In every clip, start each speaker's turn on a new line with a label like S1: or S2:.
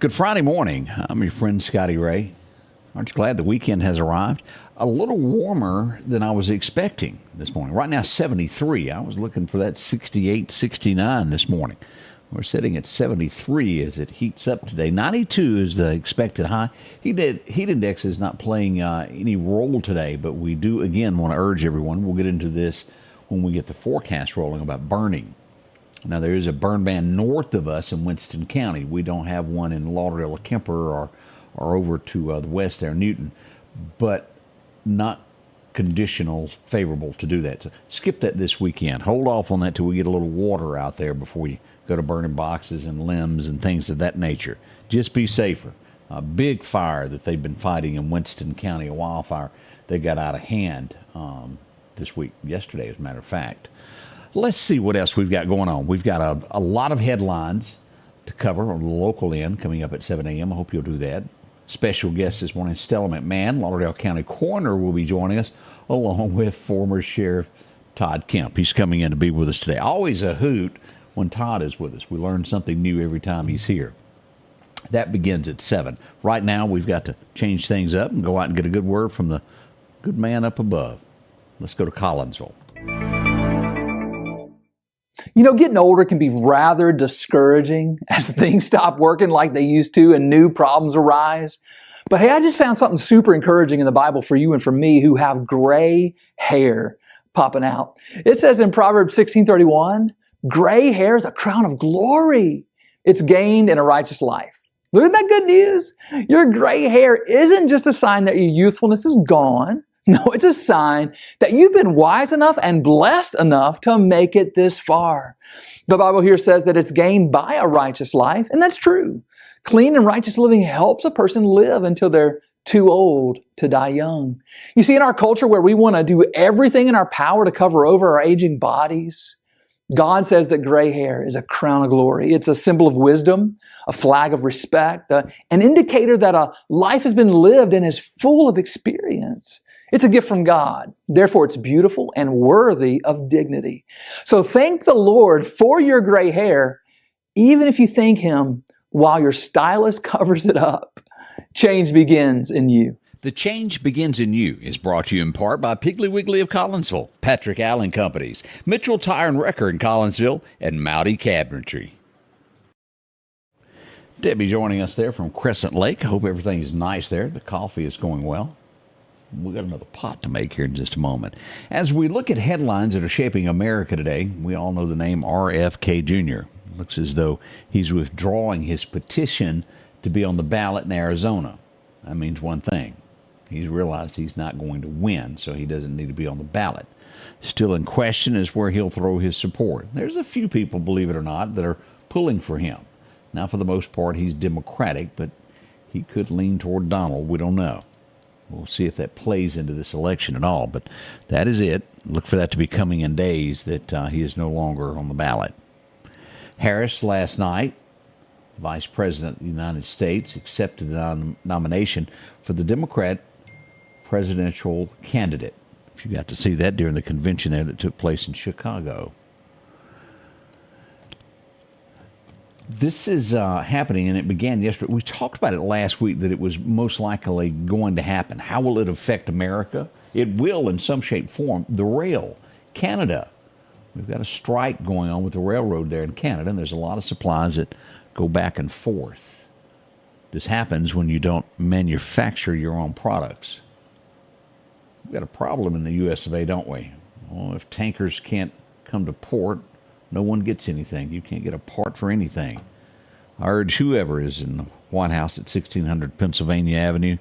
S1: Good Friday morning. I'm your friend Scotty Ray. Aren't you glad the weekend has arrived? A little warmer than I was expecting this morning. Right now, 73. I was looking for that 68, 69 this morning. We're sitting at 73 as it heats up today. 92 is the expected high. Heat index is not playing any role today, but we do, again, want to urge everyone. We'll get into this when we get the forecast rolling about burning. Now, there is a burn ban north of us in Winston County. We don't have one in Lauderdale or Kemper or over to the west there, Newton, but not conditional favorable to do that. So skip that this weekend. Hold off on that till we get a little water out there before you go to burning boxes and limbs and things of that nature. Just be safer. A big fire that they've been fighting in Winston County, a wildfire, they got out of hand this week, yesterday as a matter of fact. Let's see what else we've got going on. We've got a lot of headlines to cover on the local end coming up at 7 a.m. I hope you'll do that. Special guest this morning, Stella McMahon, Lauderdale County Coroner, will be joining us, along with former Sheriff Todd Kemp. He's coming in to be with us today. Always a hoot when Todd is with us. We learn something new every time he's here. That begins at 7. Right now, we've got to change things up and go out and get a good word from the good man up above. Let's go to Collinsville.
S2: You know, getting older can be rather discouraging as things stop working like they used to and new problems arise. But hey, I just found something super encouraging in the Bible for you and for me who have gray hair popping out. It says in Proverbs 16:31, gray hair is a crown of glory. It's gained in a righteous life. Isn't that good news? Your gray hair isn't just a sign that your youthfulness is gone. No, it's a sign that you've been wise enough and blessed enough to make it this far. The Bible here says that it's gained by a righteous life, and that's true. Clean and righteous living helps a person live until they're too old to die young. You see, in our culture where we want to do everything in our power to cover over our aging bodies, God says that gray hair is a crown of glory. It's a symbol of wisdom, a flag of respect, an indicator that a life has been lived and is full of experience. It's a gift from God. Therefore, it's beautiful and worthy of dignity. So thank the Lord for your gray hair, even if you thank Him while your stylist covers it up. Change begins in you.
S1: The Change Begins in You is brought to you in part by Piggly Wiggly of Collinsville, Patrick Allen Companies, Mitchell Tire and Wrecker in Collinsville, and Mowdy Cabinetry. Debbie joining us there from Crescent Lake. I hope everything is nice there. The coffee is going well. We've got another pot to make here in just a moment. As we look at headlines that are shaping America today, we all know the name RFK Jr. Looks as though he's withdrawing his petition to be on the ballot in Arizona. That means one thing. He's realized he's not going to win, so he doesn't need to be on the ballot. Still in question is where he'll throw his support. There's a few people, believe it or not, that are pulling for him. Now, for the most part, he's Democratic, but he could lean toward Donald. We don't know. We'll see if that plays into this election at all, but that is it. Look for that to be coming in days that he is no longer on the ballot. Harris last night, Vice President of the United States, accepted the nomination for the Democrat presidential candidate. If you got to see that during the convention there that took place in Chicago. This is happening, and it began yesterday. We talked about it last week that it was most likely going to happen. How will it affect America? It will in some shape, form. The rail, Canada. We've got a strike going on with the railroad there in Canada, and there's a lot of supplies that go back and forth. This happens when you don't manufacture your own products. We've got a problem in the U.S. of A., don't we? Well, if tankers can't come to port, no one gets anything. You can't get a part for anything. I urge whoever is in the White House at 1600 Pennsylvania Avenue,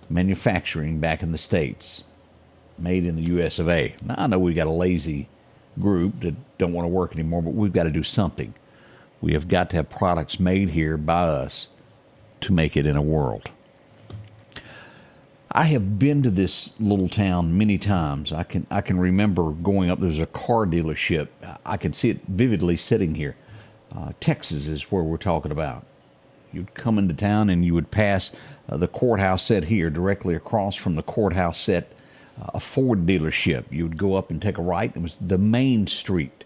S1: manufacturing back in the States, made in the U.S. of A. Now, I know we got a lazy group that don't want to work anymore, but we've got to do something. We have got to have products made here by us to make it in a world. I have been to this little town many times. I can remember going up. There's a car dealership. I can see it vividly sitting here. Texas is where we're talking about. You'd come into town and you would pass the courthouse set here, directly across from the courthouse set, a Ford dealership. You would go up and take a right. It was the main street.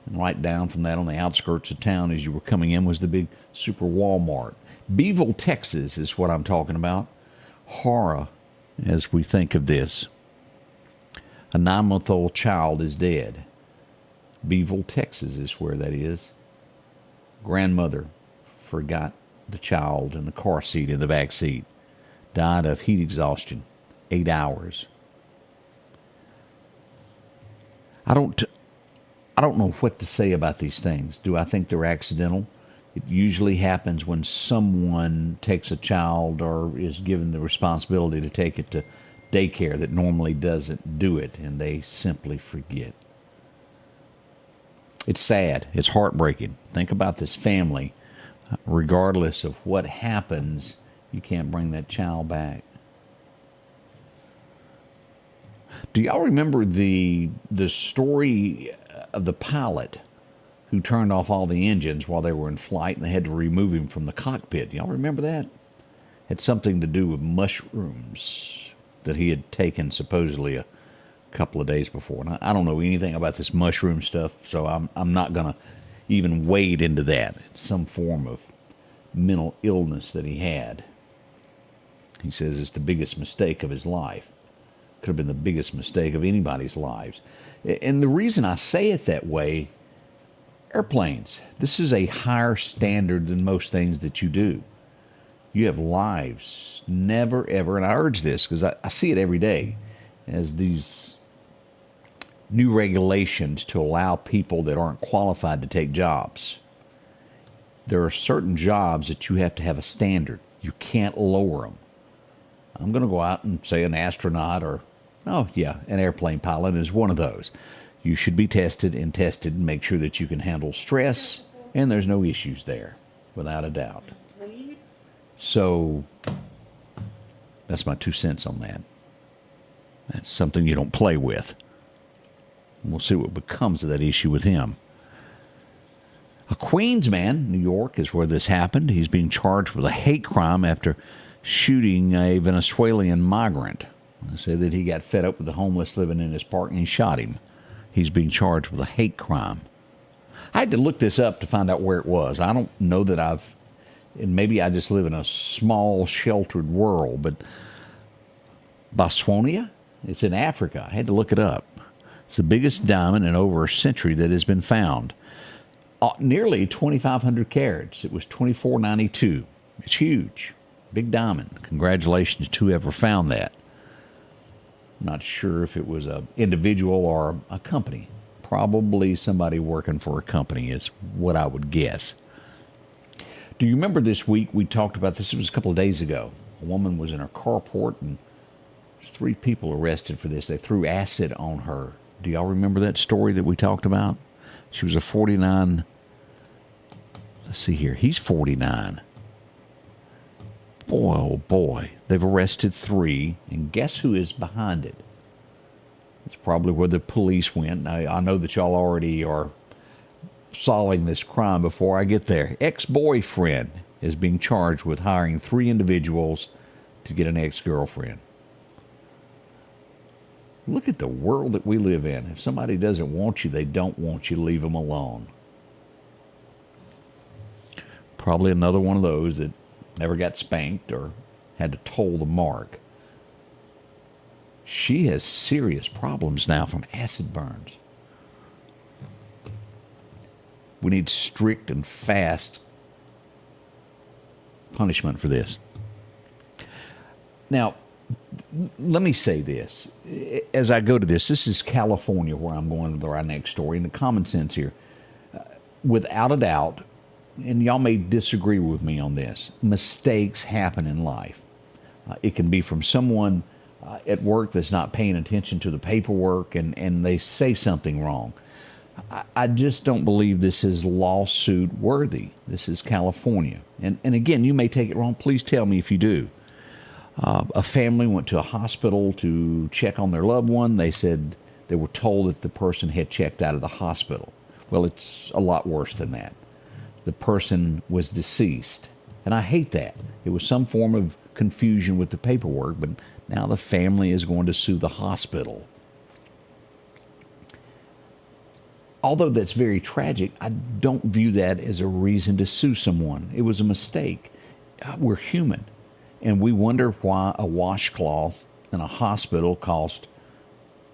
S1: And right down from that on the outskirts of town as you were coming in was the big super Walmart. Beeville, Texas is what I'm talking about. Horror as we think of this. A 9-month-old child is dead. Beeville, Texas is where that is. Grandmother forgot the child in the car seat in the back seat. Died of heat exhaustion. 8 hours. I don't know what to say about these things. Do I think they're accidental? It usually happens when someone takes a child or is given the responsibility to take it to daycare that normally doesn't do it, and they simply forget. It's sad. It's heartbreaking. Think about this family. Regardless of what happens, you can't bring that child back. Do y'all remember the story of the pilot who turned off all the engines while they were in flight and they had to remove him from the cockpit? Y'all remember that? Had something to do with mushrooms that he had taken supposedly a couple of days before. And I don't know anything about this mushroom stuff, so I'm not going to even wade into that. It's some form of mental illness that he had. He says it's the biggest mistake of his life. Could have been the biggest mistake of anybody's lives. And the reason I say it that way, airplanes, this is a higher standard than most things that you do. You have lives. Never, ever, and I urge this because I see it every day as these new regulations to allow people that aren't qualified to take jobs. There are certain jobs that you have to have a standard. You can't lower them. I'm going to go out and say an astronaut or, an airplane pilot is one of those. You should be tested and make sure that you can handle stress, and there's no issues there, without a doubt. So that's my 2 cents on that. That's something you don't play with. We'll see what becomes of that issue with him. A Queens man, New York, is where this happened. He's being charged with a hate crime after shooting a Venezuelan migrant. They say that he got fed up with the homeless living in his park and he shot him. He's being charged with a hate crime. I had to look this up to find out where it was. I don't know that and maybe I just live in a small, sheltered world, but Botswana? It's in Africa. I had to look it up. It's the biggest diamond in over a century that has been found. Nearly 2,500 carats. It was $24.92. It's huge. Big diamond. Congratulations to whoever found that. Not sure if it was an individual or a company. Probably somebody working for a company is what I would guess. Do you remember this week we talked about this? It was a couple of days ago. A woman was in her carport and there's 3 people arrested for this. They threw acid on her. Do y'all remember that story that we talked about? She was a 49. Let's see here. He's 49. Boy, oh boy. They've arrested 3, and guess who is behind it? It's probably where the police went. I know that y'all already are solving this crime before I get there. Ex-boyfriend is being charged with hiring 3 individuals to get an ex-girlfriend. Look at the world that we live in. If somebody doesn't want you, they don't want you. Leave them alone. Probably another one of those that never got spanked or had to toll the mark. She has serious problems now from acid burns. We need strict and fast punishment for this. Now, let me say this. As I go to this is California where I'm going to our next story. And the common sense here, without a doubt, and y'all may disagree with me on this, mistakes happen in life. It can be from someone at work that's not paying attention to the paperwork and they say something wrong. I just don't believe this is lawsuit worthy. This is California. And again, you may take it wrong. Please tell me if you do. A family went to a hospital to check on their loved one. They said they were told that the person had checked out of the hospital. Well, it's a lot worse than that. The person was deceased. And I hate that. It was some form of confusion with the paperwork, but now the family is going to sue the hospital. although that's very tragic, I don't view that as a reason to sue someone. It was a mistake. We're human, and we wonder why a washcloth in a hospital cost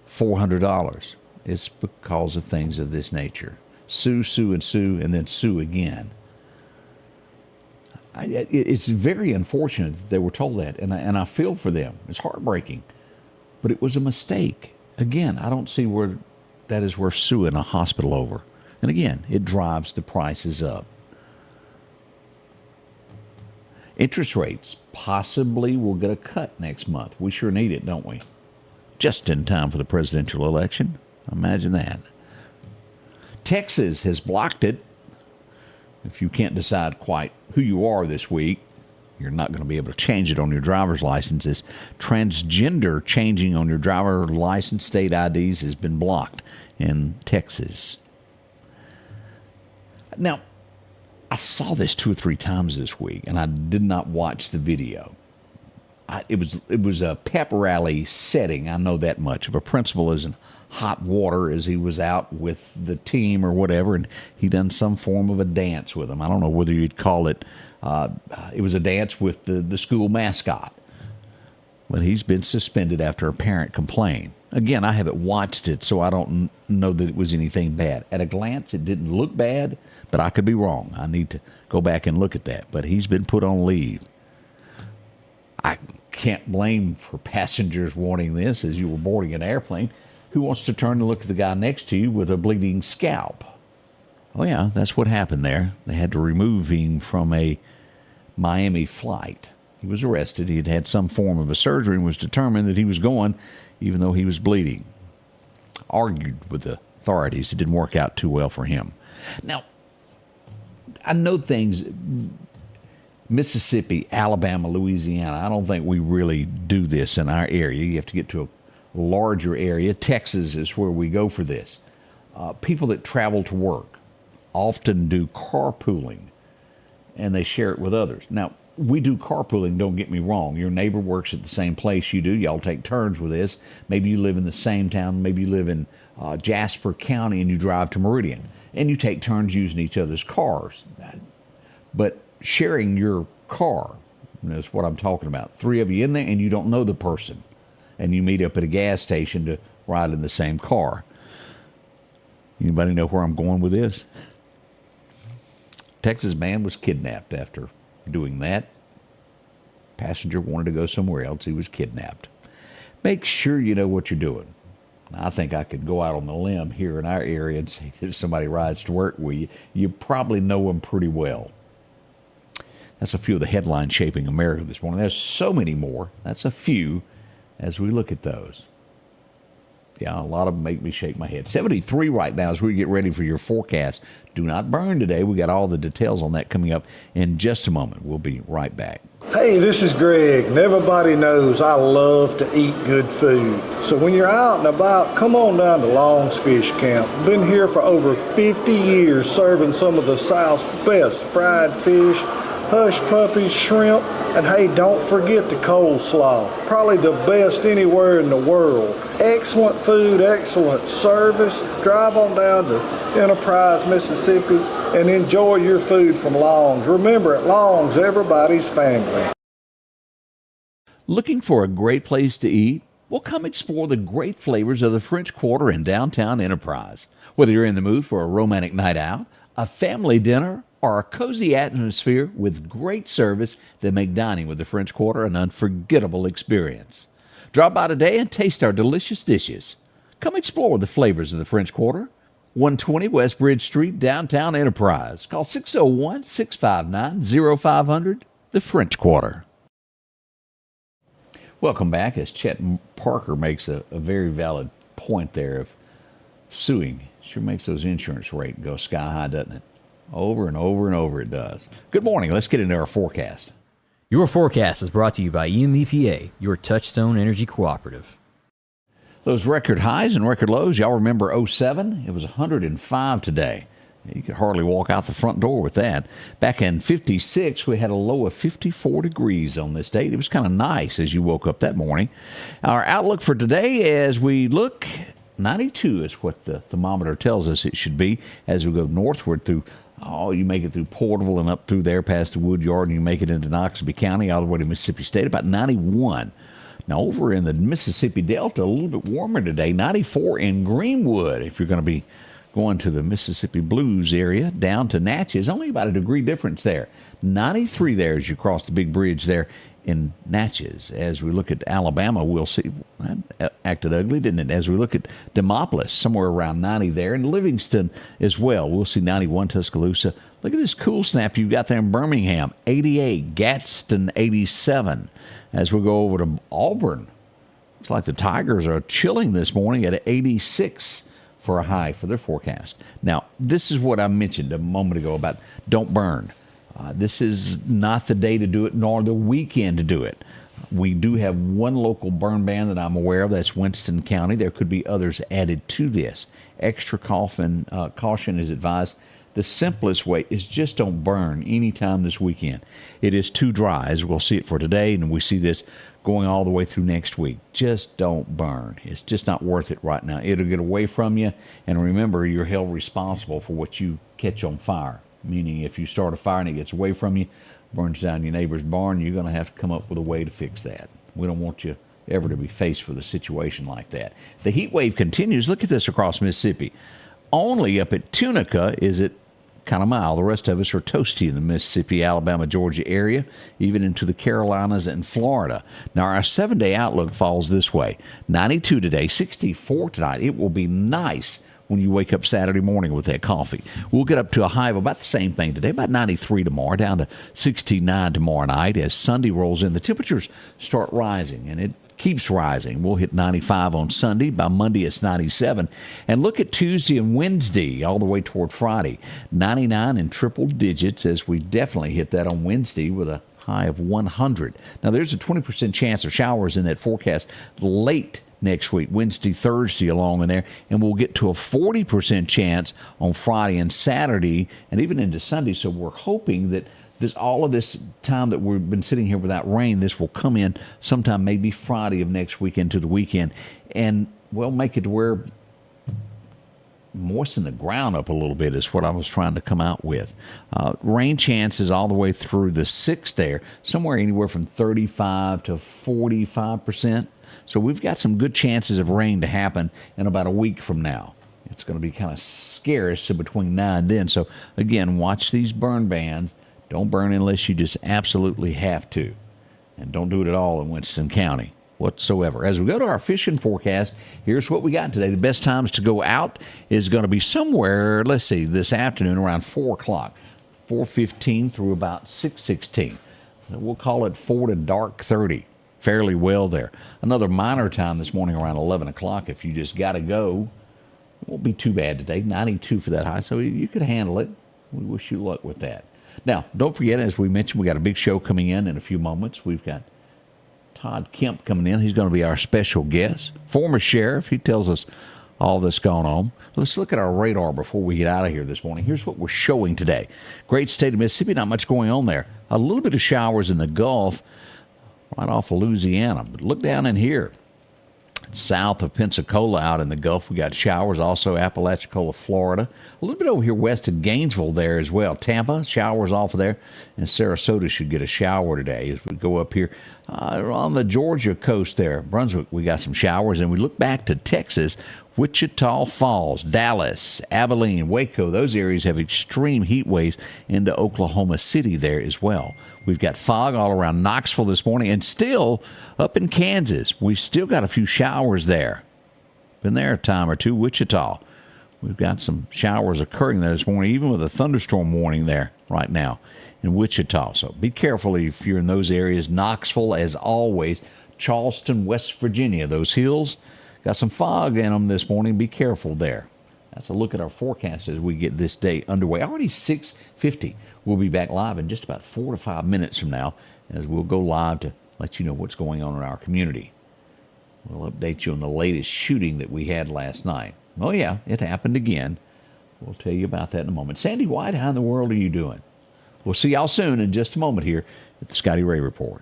S1: $400. It's because of things of this nature. Sue, sue, and then sue again. It's very unfortunate that they were told that, and I feel for them. It's heartbreaking, but it was a mistake. Again, I don't see where that is worth suing a hospital over. And again, it drives the prices up. Interest rates possibly will get a cut next month. We sure need it, don't we? Just in time for the presidential election. Imagine that. Texas has blocked it. If you can't decide quite who you are this week, you're not going to be able to change it on your driver's licenses. Transgender changing on your driver's license state IDs has been blocked in Texas. Now, I saw this 2 or 3 times this week, and I did not watch the video. It was a pep rally setting, I know that much. If a principal is in hot water as he was out with the team or whatever, and he done some form of a dance with them. I don't know whether you'd call it, it was a dance with the school mascot. But he's been suspended after a parent complained. Again, I haven't watched it, so I don't know that it was anything bad. At a glance, it didn't look bad, but I could be wrong. I need to go back and look at that. But he's been put on leave. I can't blame for passengers wanting this as you were boarding an airplane. Who wants to turn and look at the guy next to you with a bleeding scalp? Oh, yeah, that's what happened there. They had to remove him from a Miami flight. He was arrested. He had had some form of a surgery and was determined that he was going even though he was bleeding. Argued with the authorities. It didn't work out too well for him. Now, I know things, Mississippi, Alabama, Louisiana, I don't think we really do this in our area. You have to get to a larger area. Texas is where we go for this. People that travel to work often do carpooling, and they share it with others. Now, we do carpooling, don't get me wrong. Your neighbor works at the same place you do. Y'all take turns with this. Maybe you live in the same town. Maybe you live in Jasper County and you drive to Meridian. And you take turns using each other's cars. But sharing your car is what I'm talking about. 3 of you in there and you don't know the person. And you meet up at a gas station to ride in the same car. Anybody know where I'm going with this? Texas man was kidnapped after doing that. Passenger wanted to go somewhere else. He was kidnapped. Make sure you know what you're doing. I think I could go out on the limb here in our area and say that if somebody rides to work with you, you probably know them pretty well. That's a few of the headlines shaping America this morning. There's so many more. That's a few as we look at those. Yeah, a lot of them make me shake my head. 73 right now as we get ready for your forecast. Do not burn today. We got all the details on that coming up in just a moment. We'll be right back.
S3: Hey, this is Greg, and everybody knows I love to eat good food. So when you're out and about, come on down to Long's Fish Camp. Been here for over 50 years serving some of the South's best fried fish, hush puppies, shrimp, and hey, don't forget the coleslaw. Probably the best anywhere in the world. Excellent food, excellent service. Drive on down to Enterprise, Mississippi, and enjoy your food from Long's. Remember, at Long's, everybody's family.
S1: Looking for a great place to eat? Well, come explore the great flavors of the French Quarter in downtown Enterprise. Whether you're in the mood for a romantic night out, a family dinner, or a cozy atmosphere with great service that make dining with the French Quarter an unforgettable experience. Drop by today and taste our delicious dishes. Come explore the flavors of the French Quarter. 120 West Bridge Street, downtown Enterprise. Call 601-659-0500, the French Quarter. Welcome back as Chet Parker makes a very valid point there of suing. Sure makes those insurance rates go sky high, doesn't it? Over and over and over it does. Good morning. Let's get into our forecast.
S4: Your forecast is brought to you by EMEPA, your Touchstone Energy Cooperative.
S1: Those record highs and record lows, y'all remember 07? It was 105 today. You could hardly walk out the front door with that. Back in 56, we had a low of 54 degrees on this date. It was kind of nice as you woke up that morning. Our outlook for today as we look 92 is what the thermometer tells us it should be as we go northward through. Oh, you make it through Porterville and up through there past the Woodyard, and you make it into Noxubee County all the way to Mississippi State, about 91. Now, over in the Mississippi Delta, a little bit warmer today, 94 in Greenwood. If you're going to be going to the Mississippi Blues area, down to Natchez, only about a degree difference there. 93 there as you cross the big bridge there in Natchez. As we look at Alabama, we'll see. That acted ugly, didn't it? As we look at Demopolis, somewhere around 90 there. And Livingston as well. We'll see 91 Tuscaloosa. Look at this cool snap you've got there in Birmingham. 88. Gadsden, 87. As we go over to Auburn, looks like the Tigers are chilling this morning at 86 for a high for their forecast. Now, this is what I mentioned a moment ago about don't burn. This is not the day to do it, nor the weekend to do it. We do have one local burn ban that I'm aware of. That's Winston County. There could be others added to this. Extra caution is advised. The simplest way is just don't burn anytime this weekend. It is too dry, as we'll see it for today, and we see this going all the way through next week. Just don't burn. It's just not worth it right now. It'll get away from you, and remember, you're held responsible for what you catch on fire. Meaning if you start a fire and it gets away from you, burns down your neighbor's barn, you're going to have to come up with a way to fix that. We don't want you ever to be faced with a situation like that. The heat wave continues. Look at this across Mississippi. Only up at Tunica is it kind of mild. The rest of us are toasty in the Mississippi, Alabama, Georgia area, even into the Carolinas and Florida. Now, our 7-day outlook falls this way. 92 today, 64 tonight. It will be nice when you wake up Saturday morning with that coffee. We'll get up to a high of about the same thing today, about 93 tomorrow, down to 69 tomorrow night. As Sunday rolls in, the temperatures start rising, and it keeps rising. We'll hit 95 on Sunday. By Monday, it's 97. And look at Tuesday and Wednesday, all the way toward Friday. 99 in triple digits, as we definitely hit that on Wednesday with a high of 100. Now, there's a 20% chance of showers in that forecast late next week, Wednesday, Thursday along in there, and we'll get to a 40% chance on Friday and Saturday and even into Sunday. So we're hoping that all of this time that we've been sitting here without rain, this will come in sometime maybe Friday of next week into the weekend, and we'll make it to where moisten the ground up a little bit is what I was trying to come out with. Rain chances all the way through the 6th there, somewhere anywhere from 35 to 45%. So we've got some good chances of rain to happen in about a week from now. It's going to be kind of scarce between now and then. So, again, watch these burn bans. Don't burn unless you just absolutely have to. And don't do it at all in Winston County whatsoever. As we go to our fishing forecast, here's what we got today. The best times to go out is going to be somewhere, let's see, this afternoon around 4 o'clock, 4:15 through about 6:16. We'll call it 4 to dark 30. Fairly well there. Another minor time this morning around 11 o'clock. If you just got to go, it won't be too bad today. 92 for that high, so you could handle it. We wish you luck with that. Now, don't forget, as we mentioned, we got a big show coming in a few moments. We've got Todd Kemp coming in. He's going to be our special guest. Former sheriff. He tells us all that's going on. Let's look at our radar before we get out of here this morning. Here's what we're showing today. Great state of Mississippi, not much going on there. A little bit of showers in the Gulf, right off of Louisiana. But look down in here. South of Pensacola out in the Gulf, we got showers. Also Apalachicola, Florida. A little bit over here west of Gainesville there as well. Tampa, showers off of there. And Sarasota should get a shower today as we go up here. On the Georgia coast there, Brunswick, we got some showers. And we look back to Texas, Wichita Falls, Dallas, Abilene, Waco. Those areas have extreme heat waves into Oklahoma City there as well. We've got fog all around Knoxville this morning, and still up in Kansas. We've still got a few showers there. Been there a time or two. Wichita, we've got some showers occurring there this morning, even with a thunderstorm warning there right now in Wichita. So be careful if you're in those areas. Knoxville, as always. Charleston, West Virginia. Those hills got some fog in them this morning. Be careful there. That's a look at our forecast as we get this day underway. Already 6:50. We'll be back live in just about 4 to 5 minutes from now as we'll go live to let you know what's going on in our community. We'll update you on the latest shooting that we had last night. Oh, yeah, it happened again. We'll tell you about that in a moment. Sandy White, how in the world are you doing? We'll see y'all soon in just a moment here at the Scotty Ray Report.